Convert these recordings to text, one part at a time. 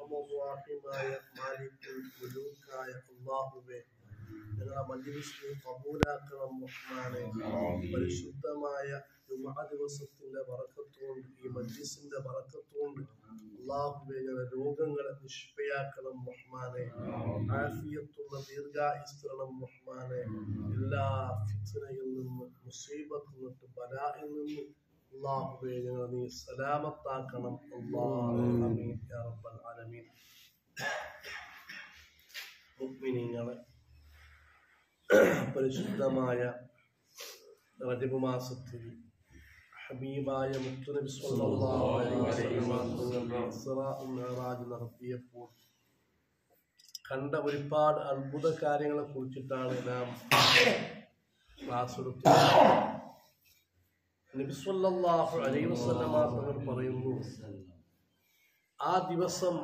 അർഹമർറാഹിമായ മാലിക്കുൽ മുലൂക്കായ അല്ലാഹുവേ, ഞങ്ങളുടെ മജ്‌ലിസിനെ ഖബൂലാക്കണം റഹ്മാനേ. പരിശുദ്ധമായ ജുമുഅ ദിവസത്തിന്റെ ബറക്കത്തുകൊണ്ട്, ഈ മജ്‌ലിസിന്റെ ബറക്കത്തുകൊണ്ട് അല്ലാഹുവേ, ഞങ്ങളുടെ രോഗങ്ങളെ നിഷ്ഫയാക്കണം റഹ്മാനേ. ആഫിയത്തുള്ള ദീർഘായുസ്സ് തരണം റഹ്മാനേ. എല്ലാ ഫിത്നയിൽ നിന്ന്, മുസീബത്തിൽ നിന്ന്, ബലായിൽ നിന്ന് അല്ലാഹുവേ ഞങ്ങളെ നീ സലാമത്താക്കണം. ആമീൻ യാ റബ്ബൽ ആലമീൻ. മുഅ്മിനീങ്ങളെ, പരിശുദ്ധമായ റജബ് മാസത്തിൽ ഹബീബായ മുത്തുനബി സ്വല്ലല്ലാഹു അലൈഹി വസല്ലം ഇസ്റാ മിഅ്റാജ് നടത്തിയപ്പോൾ കണ്ട ഒരുപാട് അത്ഭുത കാര്യങ്ങളെ കുറിച്ചിട്ടാണ് നാം ക്ലാസ് എടുത്തത്. നബി സ്വല്ലല്ലാഹു അലൈഹി വസല്ലം തങ്ങൾ പറയുന്നു, ആ ദിവസം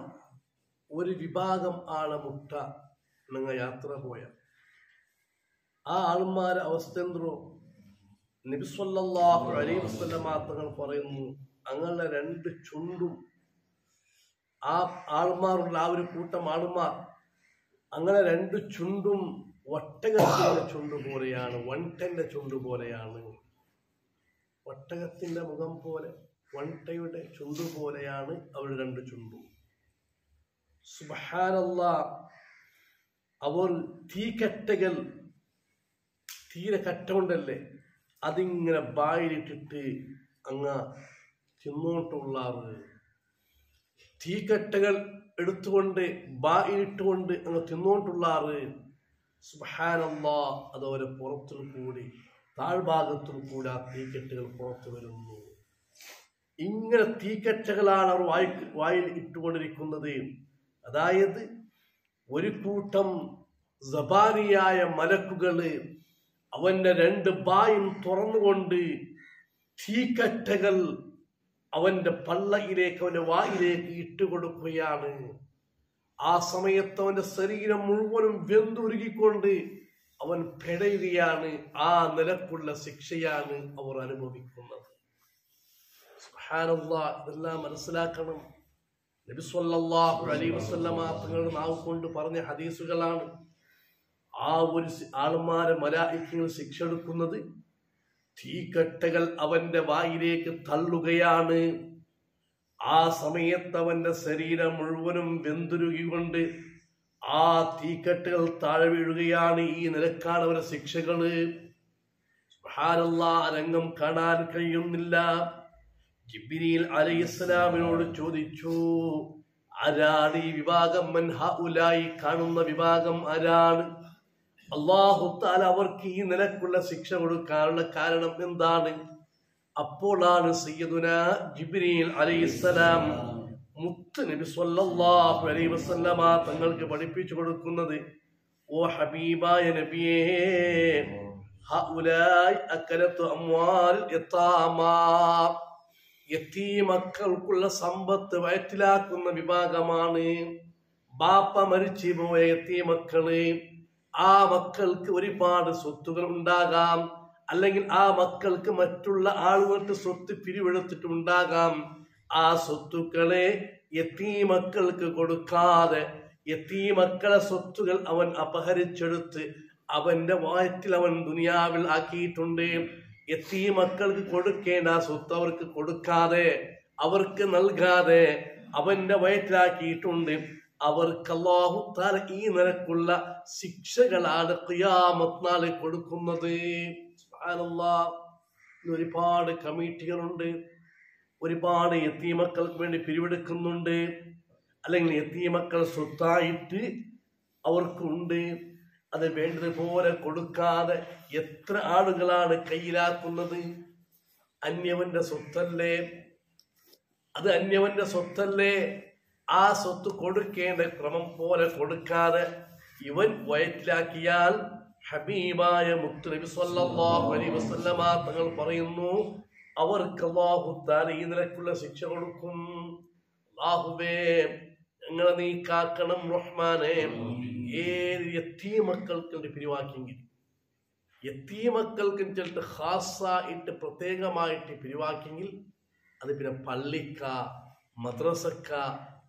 ഒരു വിഭാഗം ആളെ മുട്ട നിങ്ങൾ യാത്ര പോയ ആ ആൾമാരെ അവസ്ഥ എന്തോ? നബി സ്വല്ലല്ലാഹു അലൈഹി വസല്ലം തങ്ങൾ പറയുന്നു, അങ്ങനെ രണ്ട് ചുണ്ടും ആ ആൾമാരുള്ള ആ ഒരു കൂട്ടം ആൾമാർ, അങ്ങനെ രണ്ട് ചുണ്ടും ഒട്ടകത്തിന്റെ ചുണ്ടു പോലെയാണ്, വൺടന്റെ ചുണ്ടു പോലെയാണ്. ഒട്ടകത്തിന്റെ മുഖം പോലെ, വൺടയുടെ ചുണ്ടു പോലെയാണ് അവർ രണ്ട് ചുണ്ടും. സുബ്ഹാനല്ലാഹ്. അവർ തീക്കട്ടകൾ, തീരെ കട്ട കൊണ്ടല്ലേ അതിങ്ങനെ ബായിലിട്ടിട്ട് അങ്ങ് തിന്നോട്ടുള്ളാറ്. തീക്കട്ടകൾ എടുത്തുകൊണ്ട് ബായിലിട്ടുകൊണ്ട് അങ്ങ് തിന്നോട്ടുള്ളാറ്. സുബ്ഹാനല്ലാഹ്. അതോരെ പുറത്തു കൂടി, താഴ്ഭാഗത്തും കൂടി ആ തീക്കെട്ടുകൾ പുറത്തു വരുന്നു. ഇങ്ങനെ തീക്കെട്ടുകളാണ് അവർ വായിൽ ഇട്ടുകൊണ്ടിരിക്കുന്നത്. അതായത് ഒരു കൂട്ടം സബാനിയായ മലക്കുകള് അവന്റെ രണ്ട് ബായും തുറന്നുകൊണ്ട് തീക്കട്ടകൾ അവന്റെ പള്ളയിലേക്ക്, അവന്റെ വായിലേക്ക് ഇട്ടുകൊടുക്കുകയാണ്. ആ സമയത്ത് അവന്റെ ശരീരം മുഴുവനും വെന്തുരുകിക്കൊണ്ട് അവൻ പിടയുകയാണ്. ആ നിലക്കുള്ള ശിക്ഷയാണ് അവർ അനുഭവിക്കുന്നത്. സുബ്ഹാനല്ലാഹ്. ഇതെല്ലാം മനസ്സിലാക്കണം. നബി സ്വല്ലല്ലാഹു അലൈഹി വസല്ലം തങ്ങൾ നാവ് കൊണ്ട് പറഞ്ഞ ഹദീസുകളാണ്. ആ ഒരു ആൾമാരെ മലായിക്കകൾ ശിക്ഷ എടുക്കുന്നത് തീക്കട്ടകൾ അവന്റെ വായിലേക്ക് തള്ളുകയാണ്. ആ സമയത്ത് അവന്റെ ശരീരം മുഴുവനും വെന്തുരുകിക്കൊണ്ട് ആ തീക്കെട്ടുകൾ താഴെ വീഴുകയാണ്. ഈ നിലക്കാണ് അവരുടെ ശിക്ഷകള്. സുബ്ഹാനല്ലാഹ്. രംഗം കാണാൻ കഴിയുന്നില്ല. ജിബ്രീൽ അലൈഹിസ്സലാമിനോട് ചോദിച്ചു, ആരാണ് ഈ വിഭാഗം? മൻ ഹഉലായി, കാണുന്ന വിഭാഗം ആരാണ്? അല്ലാഹു തആല അവർക്ക് ഈ നിലക്കുള്ള ശിക്ഷ കൊടുക്കാനുള്ള കാരണം എന്താണ്? അപ്പോഴാണ് സയ്യിദുനാ ജിബ്രീൽ അലൈഹിസ്സലാം മുത്ത് നബി സ്വല്ലല്ലാഹു അലൈഹി വസല്ലമ തങ്ങൾക്ക് പഠിപ്പിച്ചു കൊടുക്കുന്നത്, ഓ ഹബീബായ നബിയേ, ഹഉലായി അക്കലത്തു അംവാൽ യതാമാ, യതീമക്കൾക്കുള്ള സമ്പത്ത് വയറ്റിലാക്കുന്ന വിഭാഗമാണ്. ബാപ്പ മരിച്ചു പോയ യതീമക്കള്, ആ മക്കൾക്ക് ഒരുപാട് സ്വത്തുകൾ ഉണ്ടാകാം, അല്ലെങ്കിൽ ആ മക്കൾക്ക് മറ്റുള്ള ആളുകൾക്ക് സ്വത്ത് പിരിവെടുത്തിട്ടുണ്ടാകാം. ആ സ്വത്തുക്കളെ യതീമക്കൾക്ക് കൊടുക്കാതെ യതീമക്കളെ സ്വത്തുകൾ അവൻ അപഹരിച്ചെടുത്ത് അവന്റെ വയറ്റിൽ അവൻ ദുനിയാവിൽ ആക്കിയിട്ടുണ്ട്. യതീമക്കൾക്ക് കൊടുക്കേണ്ട ആ സ്വത്ത് അവർക്ക് കൊടുക്കാതെ, അവർക്ക് നൽകാതെ അവന്റെ വയറ്റിലാക്കിയിട്ടുണ്ട്. അവർക്ക് അല്ലാഹു തആല ഈ നിലക്കുള്ള ശിക്ഷകളാണ് ഖിയാമത്ത് നാളിൽ കൊടുക്കുന്നത്. സുബ്ഹാനല്ലാഹ്. ഒരുപാട് കമ്മിറ്റികളുണ്ട്, ഒരുപാട് യതീമക്കൾക്ക് വേണ്ടി പിരിവെടുക്കുന്നുണ്ട്, അല്ലെങ്കിൽ യതീമക്കൾ സ്വത്തായിട്ട് അവർക്കുണ്ട്. അത് വേണ്ടതുപോലെ കൊടുക്കാതെ എത്ര ആളുകളാണ് കയ്യിലാക്കുന്നത്? അന്യവന്റെ സ്വത്തല്ലേ അത്? അന്യവന്റെ സ്വത്തല്ലേ? ആ സ്വത്ത് കൊടുക്കേണ്ട ക്രമം പോലെ കൊടുക്കാതെ ഇവൻ വയറ്റിലാക്കിയാൽ ഹബീബായ മുത്ത് നബി സ്വല്ലല്ലാഹു അലൈഹി വസല്ലമ തങ്ങൾ പറയുന്നു, അവർക്ക് അല്ലാഹു തആല ഈ നിലക്കുള്ള ശിക്ഷ കൊടുക്കും. അല്ലാഹുവേ, ഞങ്ങളെ നീ കാക്കണം റഹ്മാനേ. ഏത് യതീമക്കൾക്ക് പിരിവാക്കിയെങ്കിൽ, യതീമക്കൾക്ക് ചിലട്ട് ഖാസായിട്ട് പ്രത്യേകമായിട്ട് പിരിവാക്കിയെങ്കിൽ അത് പിന്നെ പള്ളിക്ക, മദ്രസക്ക,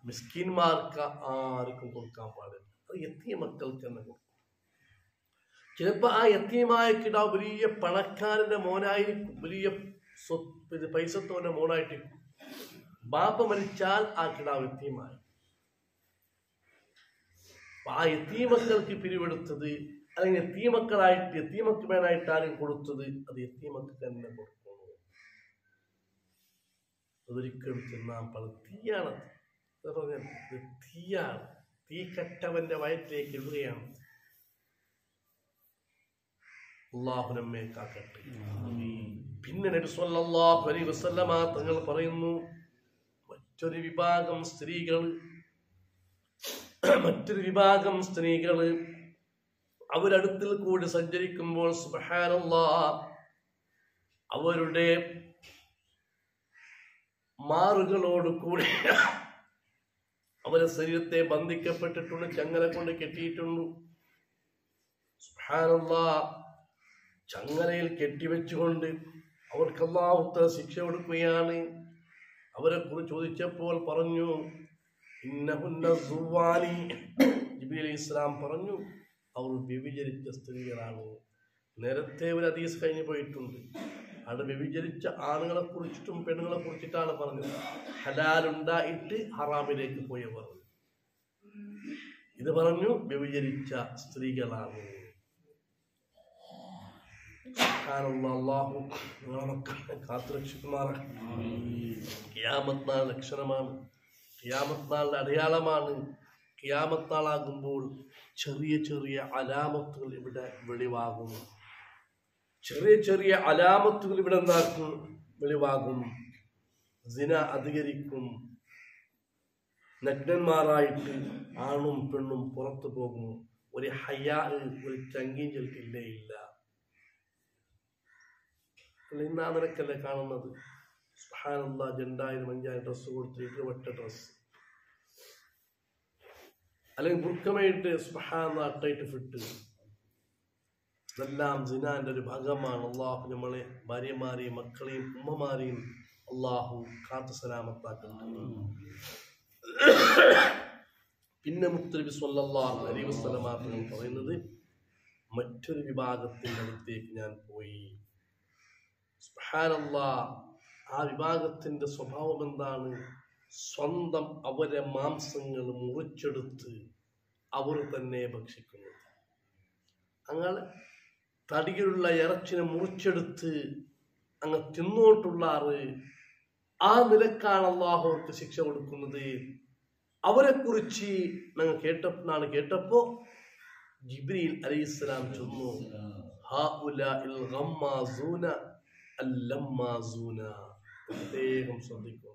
മിസ്കിന്മാർക്ക് ആർക്കും കൊടുക്കാൻ പാടില്ല. അത് യത്തീം മക്കൾക്ക് തന്നെ കൊടുക്കും. ചിലപ്പോൾ ആ യത്തീമായ കിടാവ് വലിയ പണക്കാരന്റെ മോനായിരിക്കും, വലിയ പൈസത്തോന്റെ മോനായിട്ടിരിക്കും. ബാപ്പ മരിച്ചാൽ ആ കിടാവ് യത്തീമായി. ആ യത്തീമക്കൾക്ക് പിരിവെടുത്തത് അല്ലെങ്കിൽ യത്തീമക്ക് മേനായിട്ടാണ് കൊടുത്തത്, അത് യത്തീമക്ക് തന്നെ കൊടുക്കണം. അതൊരിക്കലും തിന്നാൻ പാടില്ല. തീയാണത്. തീയാണ്. തീ കെട്ടവന്റെ വയറ്റിലേക്ക് ഇടുകയാണ്. അല്ലാഹു നമ്മെ കാക്കട്ടെ. പിന്നെ നബി സ്വല്ലല്ലാഹു അലൈഹി വസല്ലമ തങ്ങൾ പറയുന്നു, മറ്റൊരു വിഭാഗം സ്ത്രീകൾ അവരടുത്തിൽ കൂടി സഞ്ചരിക്കുമ്പോൾ സുബ്ഹാനല്ലാഹ് അവരുടെ മാറുകളോട് കൂടി അവരുടെ ശരീരത്തെ ബന്ധിക്കപ്പെട്ടിട്ടുണ്ട്, ചങ്ങല കൊണ്ട് കെട്ടിയിട്ടുണ്ട്. സുബ്ഹാനല്ലാഹ് ചങ്ങലയിൽ കെട്ടിവെച്ചുകൊണ്ട് അവർക്ക് അല്ലാഹു തആല ശിക്ഷ കൊടുക്കുകയാണ്. അവരെ കുറിച്ച് ചോദിച്ചപ്പോൾ പറഞ്ഞു, ഇന്നഹുന്ന സുവാനി. ജിബ്രീൽ അലൈഹിസ്സലാം പറഞ്ഞു, അവർ വ്യഭിചരിച്ച സ്ത്രീകളാണ്. നേരത്തെ ഒരു ഹദീസ് കഴിഞ്ഞു പോയിട്ടുണ്ട്. അവിടെ വ്യഭിചരിച്ച ആണുങ്ങളെ കുറിച്ചിട്ടും പെണ്ണുങ്ങളെ കുറിച്ചിട്ടാണ് പറഞ്ഞത്. ഹലാലുണ്ടായിട്ട് ഹറാമിലേക്ക് പോയവർ. ഇത് പറഞ്ഞു വ്യഭിചരിച്ച സ്ത്രീകളാണ്. അല്ലാഹു കാത്തുരക്ഷിക്കുമാറാകട്ടെ. ഖിയാമത്ത് നാൾ ലക്ഷണമാണ്, ഖിയാമത്ത് നാളിന്റെ അടയാളമാണ്. ഖിയാമത്ത് നാളാകുമ്പോൾ ചെറിയ ചെറിയ അലാമത്തുകൾ ഇവിടെ വെളിവാകും. ചെറിയ ചെറിയ അലാമത്തുകൾ ഇവിടെ എന്താക്കും? വെളിവാകും. സിന അധികരിക്കും. നഗ്നന്മാരായിട്ട് ആണും പെണ്ണും പുറത്തു പോകും. ഒരു ഹയാ, ഒരു ചങ്കീഞ്ചൽ ഇല്ലേ ഇല്ല. ഇന്നാ നിനക്കല്ലേ കാണുന്നത്? സുബ്ഹാനല്ലാഹ്, 2000-5000 ഡ്രസ്സ് കൊടുത്തിട്ട് ഒറ്റ ഡ്രസ്, അല്ലെങ്കിൽ ബുർക്കമയിട്ട് സുബ്ഹാനല്ലാഹ് അട്ടയിട്ട് ഫിറ്റ്. ഇതെല്ലാം സിനാന്റെ ഒരു ഭാഗമാണ്. അള്ളാഹു നമ്മളെ ഭാര്യമാരെയും മക്കളെയും ഉമ്മമാരെയും അള്ളാഹു കാത്തു സലാമത്താക്കട്ടെ. പിന്നെ മുത്തനബി സ്വല്ലല്ലാഹു അലൈഹി വസല്ലമ പറയുന്നത്, മറ്റൊരു വിഭാഗത്തിന്റെ അടുത്തേക്ക് ഞാൻ പോയി. സുബ്ഹാനല്ലാഹ്, ആ വിഭാഗത്തിന്റെ സ്വഭാവം എന്താണ്? സ്വന്തം അവരെ മാംസങ്ങൾ മുറിച്ചെടുത്ത് അവർ തന്നെ ഭക്ഷിക്കുന്നത്. അങ്ങനെ തടിയിലുള്ള ഇറച്ചിനെ മുറിച്ചെടുത്ത് അങ്ങ് തിന്നോട്ടുള്ളാറ്. ആ നിലക്കാണ് അല്ലാഹു അവർക്ക് ശിക്ഷ കൊടുക്കുന്നത്. അവരെ കുറിച്ച് ഞങ്ങൾ കേട്ടപ്പോ ജിബ്രീൽ അലൈഹിസ്സലാം ചൊന്നു, ഹഉലാഇൽ ഗമ്മാസൂന അല്ലമ്മാസൂന. പ്രത്യേകം ശ്രദ്ധിക്കും.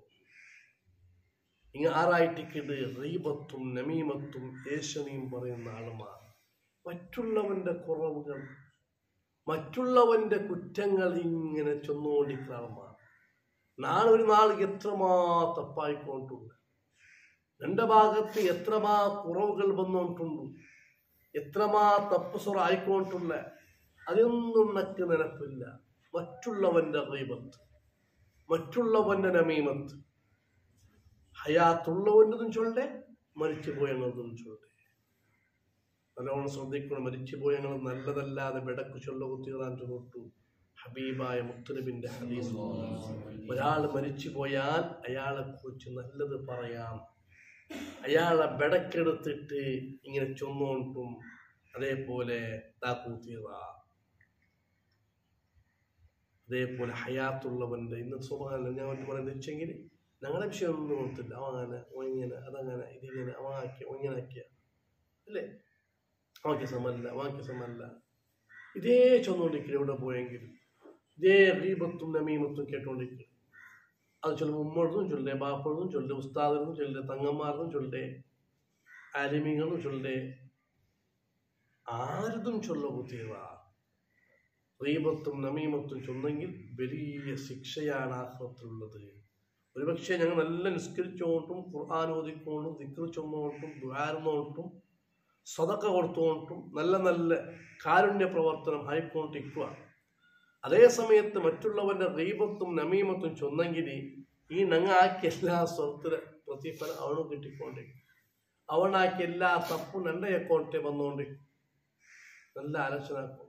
ഇങ്ങനെ ആറായിട്ടിക്കത് റീബത്തും നമീമത്തും ഏഷണിയും പറയുന്ന ആളുമാർ. മറ്റുള്ളവന്റെ കുറവുകൾ, മറ്റുള്ളവന്റെ കുറ്റങ്ങൾ ഇങ്ങനെ ചൊന്നുകൊണ്ടിരിക്കുന്ന ആളുമാർ. നാളെ ഒരു നാൾ എത്രമാ തപ്പായിക്കൊണ്ടുണ്ട്, രണ്ട് ഭാഗത്ത് എത്രമാ കുറവുകൾ വന്നുകൊണ്ടുണ്ട്, എത്രമാ തപ്പുസുറ ആയിക്കൊണ്ടുള്ള, അതൊന്നും നക്ക് നിനപ്പില്ല. മറ്റുള്ളവന്റെ റീബത്ത്, മറ്റുള്ളവന്റെ നമീമത്ത്. ഹയാത്തുള്ളവൻ്റെതും ചൊല്ലേ, മരിച്ചു പോയതും ചൊല്ലേ. നല്ലോണം ശ്രദ്ധിക്കണം. മരിച്ചു പോയങ്ങൾ നല്ലതല്ലാതെ ബെടക്ക് ചൊല്ല കുത്തികളാൻ ചൊല്ലു. ഹബീബായ മുത്തനബിന്റെ ഹദീസ്, ഒരാൾ മരിച്ചു പോയാൽ അയാളെ കുറിച്ച് നല്ലത് പറയാം. അയാളെ ബെടക്കെടുത്തിട്ട് ഇങ്ങനെ ചൊന്നോണ്ടും അതേപോലെ അതേപോലെ ഹയാത്തുള്ളവന്റെ ഇന്ന് സ്വഭാവം ഞാൻ പറയുന്നത് വെച്ചെങ്കിൽ ഞങ്ങളുടെ വിഷയം ഒന്നും കൊടുത്തില്ല. അവങ്ങനെ ഇങ്ങനെ അതങ്ങനെ ഇതിങ്ങനെ അവനാക്കിയ ഇങ്ങനാക്കിയ അല്ലേ, അവക്ക് സമല്ല ഇതേ ചൊന്നുകൊണ്ടിരിക്കുക. എവിടെ പോയെങ്കിൽ ഇതേ ഗീബത്തും നമീമത്തും കേട്ടോണ്ടിരിക്കുക. അത് ചൊല്ലുമ്പോൾ ഉമ്മടും ചൊല്ലേ, ബാപ്പടും ചൊല്ലേ, ഉസ്താദിനും ചൊല്ലേ, തങ്ങന്മാർക്കും ചൊല്ലേ, ആലിമീങ്ങളും ചൊല്ലേ, ആരതും ചൊല്ല കുത്തിയവ. ഗീബത്തും നമീമത്തും ചൊന്നെങ്കിൽ വലിയ ശിക്ഷയാണ് ആഖിറത്തിലുള്ളത്. ഒരുപക്ഷെ ഞങ്ങൾ നല്ല നിസ്കരിച്ചുകൊണ്ടും ഖുർആൻ ഓതിക്കൊണ്ടും ദിക്ർ ചൊന്നുകൊണ്ടും ദ്വാരുന്നോണ്ടും സദഖ കൊടുത്തുകൊണ്ടും നല്ല നല്ല കാരുണ്യ പ്രവർത്തനം ആയിക്കൊണ്ടിരിക്കുക. അതേ സമയത്ത് മറ്റുള്ളവന്റെ ഗീബത്തും നമീമത്തും ചൊന്നെങ്കിൽ ഈ ഞങ്ങാക്കിയ എല്ലാ പ്രതിഫലം അവനും കിട്ടിക്കൊണ്ടേ, അവനാക്കി എല്ലാ തപ്പും എൻ്റെ അക്കൗണ്ടിൽ വന്നുകൊണ്ട് നല്ല ആലോചനാക്കും.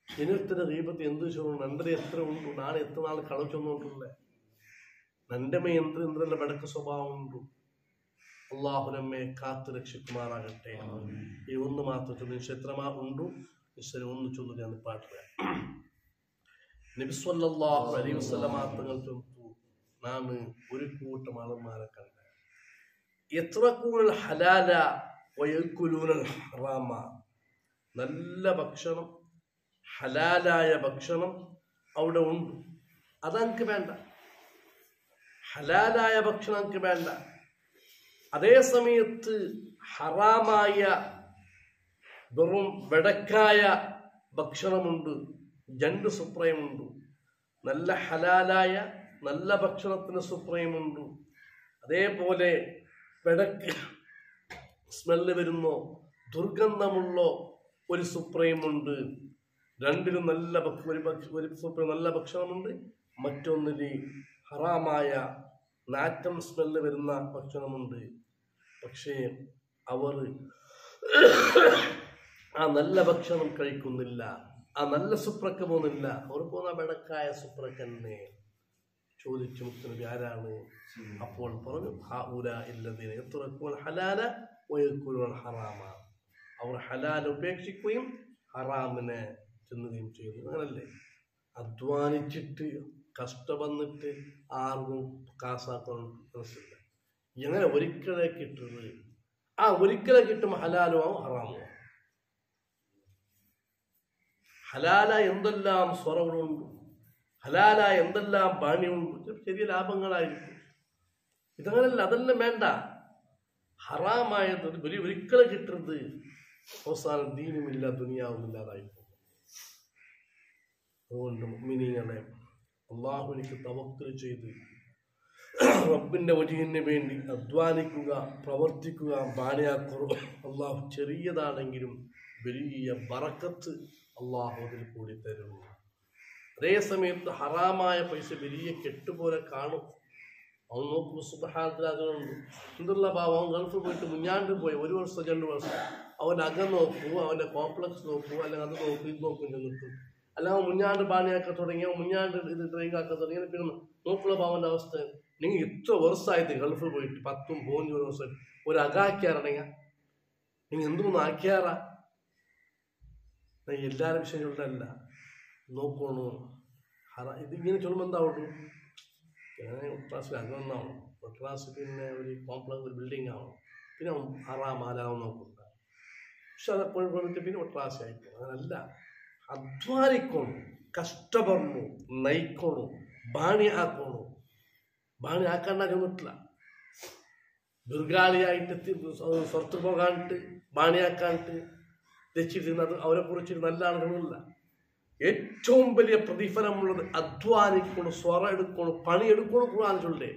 ജനത്തിന് ദീപത്തിൽ എന്ത് ചോദിച്ചു, നന്റെ എത്ര ഉണ്ട്, നാളെ എത്ര നാൾ കളിച്ചൊന്നുകൊണ്ടുള്ളേ, നന്റെ മേ എന്തെല്ലാം വടക്ക് സ്വഭാവം ഉണ്ട്. അള്ളാഹു നമ്മെ കാത്തു രക്ഷിക്കുമാറാകട്ടെ. ഈ ഒന്ന് മാത്രം ചൊല്ലി എത്രമാ ഉണ്ടു ഒന്ന് ചൊല്ലു ഞാൻ പാട്ടുക. നബി സല്ലല്ലാഹു അലൈഹി വസല്ലം തങ്ങൾ ചൊല്ലു, നാം ഒരു കൂട്ടം ആളന്മാരെ കണ്ട, യത്രകൂനൽ ഹലാല വയൽകുലൂനൽ ഹറാമ, നല്ല ഭക്ഷണം, ഹലാലായ ഭക്ഷണം അവിടെ ഉണ്ട്, അതെനിക്ക് വേണ്ട. ഹലാലായ ഭക്ഷണം എനിക്ക് വേണ്ട. അതേ സമയത്ത് ഹറാമായ വെറും വെടക്കായ ഭക്ഷണമുണ്ട്, രണ്ട് സുപ്രയമുണ്ട്. നല്ല ഹലാലായ നല്ല ഭക്ഷണത്തിന് സുപ്രയമുണ്ട്, അതേപോലെ വെടക്ക് സ്മെല്ല് വരുന്നോ ദുർഗന്ധമുള്ളോ ഒരു സുപ്രയമുണ്ട്. രണ്ടിലും നല്ല ഒരു സുപ്രയം നല്ല ഭക്ഷണമുണ്ട്, മറ്റൊന്നിൽ ഹറാമായ നാറ്റം സ്മെല്ല് വരുന്ന ഭക്ഷണമുണ്ട്. പക്ഷേ അവർ ആ നല്ല ഭക്ഷണം കഴിക്കുന്നില്ല, ആ നല്ല സുപ്രക്ക് പോകുന്നില്ല. അവർ പോകുന്ന വെടക്കായ സുപ്രക്കന്നെ. ചോദിച്ചു മുത്തനബി ആരാണ്? അപ്പോൾ പറഞ്ഞു, ഹലാല ഹറാമ, അവർ ഹലാൽ ഉപേക്ഷിക്കുകയും ഹറാമിനെ തിന്നുകയും ചെയ്യുന്നു. അങ്ങനല്ലേ? അധ്വാനിച്ചിട്ട് കഷ്ടവന്നിട്ട് ആർക്കും കാസാക്കാൻ മനസ്സില്ല. എങ്ങനെ ഒരിക്കലേ കിട്ടുന്നത്? ആ ഒരിക്കലേ കിട്ടുമ്പോൾ ഹലാലോ ആവും ഹറാമോ. ഹലാല എന്തെല്ലാം സ്വറകളുണ്ട്, ഹലാല എന്തെല്ലാം പാണ്യമുണ്ട്, ചെറിയ ലാഭങ്ങളായിരിക്കും. ഇതങ്ങനല്ല, അതെല്ലാം വേണ്ട. ഹറാമായത് ഒരിക്കലും കിട്ടുന്നത് അവസാനം ദീനുമില്ല ദുനിയാവുമില്ലാതായിരിക്കും. അതുകൊണ്ട് മുഅ്മിനീങ്ങളെ, അള്ളാഹുവിലേക്ക് തവക്കുൽ ചെയ്ത് റബ്ബിന്റെ വജഹിന് വേണ്ടി അധ്വാനിക്കുക, പ്രവർത്തിക്കുക, ബാണിയാക്കുറവ്. അള്ളാഹു ചെറിയതാണെങ്കിലും വലിയ ബറക്കത്ത് അള്ളാഹു അതിൽ കൂടി തരുന്നു. അതേ സമയത്ത് ഹറാമായ പൈസ വലിയ കെട്ടുപോലെ കാണും. അവൻ നോക്കുമ്പോൾ സുബ്ഹാനല്ലാഹ് എന്തുള്ള ഭാവം. അവൻ ഗൾഫ് പോയിട്ട് മുഞ്ഞാണ്ട് പോയി 1 വർഷം 2 വർഷം അവൻ്റെ അകം നോക്കൂ, അവൻ്റെ കോംപ്ലക്സ് നോക്കൂ, അല്ലെങ്കിൽ അത് നോക്കൂ, ഇത് നോക്കും ചെന്നിട്ടു. അല്ല അവൻ മുഞ്ഞാണ്ട് ബാണിയാക്കാൻ തുടങ്ങിയ, മുഞ്ഞാണ്ട് ഇത് ഡ്രൈങ് ആക്കാൻ തുടങ്ങിയ, പിന്നെ നോക്കുള്ള ഭാവൻ്റെ അവസ്ഥ. നിങ്ങൾ ഇത്ര വർഷമായിട്ട് ഗൾഫ് പോയിട്ട് 10 15 വർഷം ഒരു അകാക്കിയാറണെങ്കിൽ നിങ്ങൾ എന്തൊന്നും ആക്കിയാറാ? എല്ലാവരും വിഷയം ചൊല്ലല്ല, നോക്കണു. ഇതിങ്ങനെ ചൊല്ലുമ്പോൾ എന്താവുള്ളൂ? ഒട്രാസിൽ അകന്നാവണം, ഒട്രാസ് പിന്നെ ഒരു കോംപ്ലക്സ് ഒരു ബിൽഡിംഗ് ആവണം, പിന്നെ ഹറാമാലാവും നോക്കണ്ട. പക്ഷെ അതെപ്പോഴും കൊണ്ടിട്ട് പിന്നെ ഒട്രാസി ആയിപ്പോകും. അങ്ങനല്ല, അധ്വാനിക്കണം, കഷ്ടപ്പെടണു, നയിക്കണു, ബാണി ആക്കണു. ബാണി ആക്കാണ്ട ചെന്നിട്ടില്ല. ദുർഗാളിയായിട്ട് പുറത്തു പോകാനിട്ട് ബാണിയാക്കാനിട്ട് രക്ഷിച്ചിരുന്നത് അവരെ കുറിച്ച് നല്ല ആളുകളില്ല. ഏറ്റവും വലിയ പ്രതിഫലമുള്ളത് അധ്വാനിക്കണം, സ്വറ എടുക്കണം, പണിയെടുക്കണം. ഖുർആൻ ചൊല്ലേ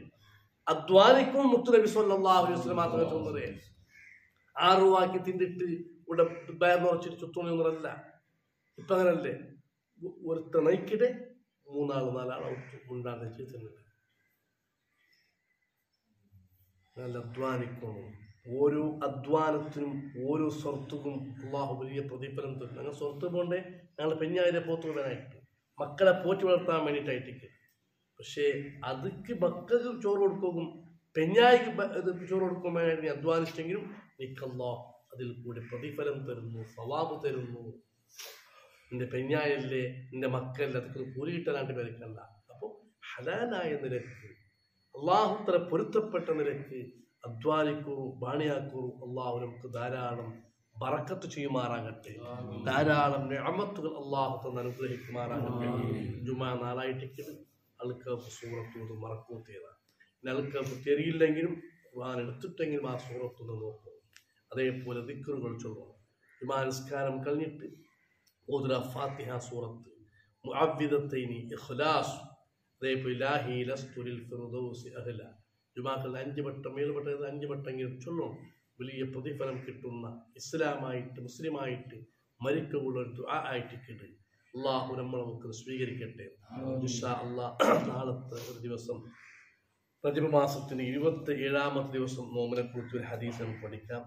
അധ്വാനിക്കണം. മുത്തുനബി സ്വല്ലല്ലാഹു അലൈഹി വസല്ലം മാത്രമേ ചൊന്നതേ. 6 വാക്കി തിന്നിട്ട് ഇവിടെ ബയർന്നുറച്ചിട്ട് ചുറ്റുന്നൊന്നല്ല. ഇപ്പം അങ്ങനല്ലേ? ഒരുത്ത നയിക്കിടെ 3 ആൾ 4 ആൾ ഉണ്ടാകുന്ന ചെയ്തിട്ടുണ്ട്. നല്ല അധ്വാനിക്കണം. ഓരോ അധ്വാനത്തിനും ഓരോ സ്വർത്തുക്കും അള്ളാഹു വലിയ പ്രതിഫലം തരും. ഞങ്ങൾ സ്വർത്ത് പോകണ്ടേ, ഞങ്ങൾ പെഞ്ഞായിരെ പോത്ത് വിടാനായിട്ട്, മക്കളെ പോറ്റി വളർത്താൻ വേണ്ടിയിട്ടായിട്ടേക്ക്. പക്ഷേ അതിക്ക് മക്കൾക്ക് ചോറ് കൊടുക്കും, പെഞ്ഞായിക്ക് ചോറ് കൊടുക്കാൻ വേണ്ടി അധ്വാനിച്ചെങ്കിലും നിക്കല്ലാഹു അതിൽ കൂടി പ്രതിഫലം തരുന്നു, സവാബ് തരുന്നു. നിന്റെ പെഞ്ഞായല്ലേ, നിന്റെ മക്കളല്ലേ, അതൊക്കെ കൂലി കിട്ടാനായിട്ട് പേരക്കല്ല. അപ്പോൾ ഹലാലായ നിരക്ക്, അള്ളാഹുത്തല പൊരുത്തപ്പെട്ട നിരക്ക് അധ്വാനിക്കൂ, ബാണിയാക്കൂ. അള്ളാഹു നമുക്ക് ധാരാളം ബറക്കത്ത് ചെയ്യുമാറാകട്ടെ, ധാരാളം നിഅമത്തുകൾ അള്ളാഹു തന്ന് അനുഗ്രഹിക്കുമാറാകട്ടെ. ജുമാ നാളായിട്ട് ആൾക്ക് സൂറത്ത് മറക്കൂ തീരാ. പിന്നെ ആൾക്ക് തെരിയില്ലെങ്കിലും ഖുർആൻ എടുത്തിട്ടെങ്കിലും ആ സൂറത്തൊന്ന് നോക്കും. അതേപോലെ ദിക്റുകൾ ചൊല്ലണം. ജുമാ നിസ്കാരം കഴിഞ്ഞിട്ട് ഓതുക ഫാത്തിഹ സൂറത്ത്, മുഅവ്വിദത്തൈനി, ഇഖ്ലാസ്, അതേപോലെ ഇലാഹി ലസ്തു ലിൽ ഫിർദൗസി അഹ്ല. ജുമാക്കൾ 5 വട്ടം 7 വട്ടം 5 വട്ടമെങ്കിലും ചൊല്ലും. വലിയ പ്രതിഫലം കിട്ടുന്ന, ഇസ്ലാമായിട്ട് മുസ്ലിമായിട്ട് മരിക്കുള്ള ഒരു ദുആ ആയിട്ടിട്ട് അള്ളാഹു നമ്മൾ നമുക്ക് സ്വീകരിക്കട്ടെ. ഇൻഷാ അല്ലാഹ് നാളത്തെ ഒരു ദിവസം റജബ് മാസത്തിന് 27-ാമത്തെ ദിവസം നോമ്പിനെ കുറിച്ച് ഒരു ഹദീസ് നമുക്ക് പഠിക്കാം.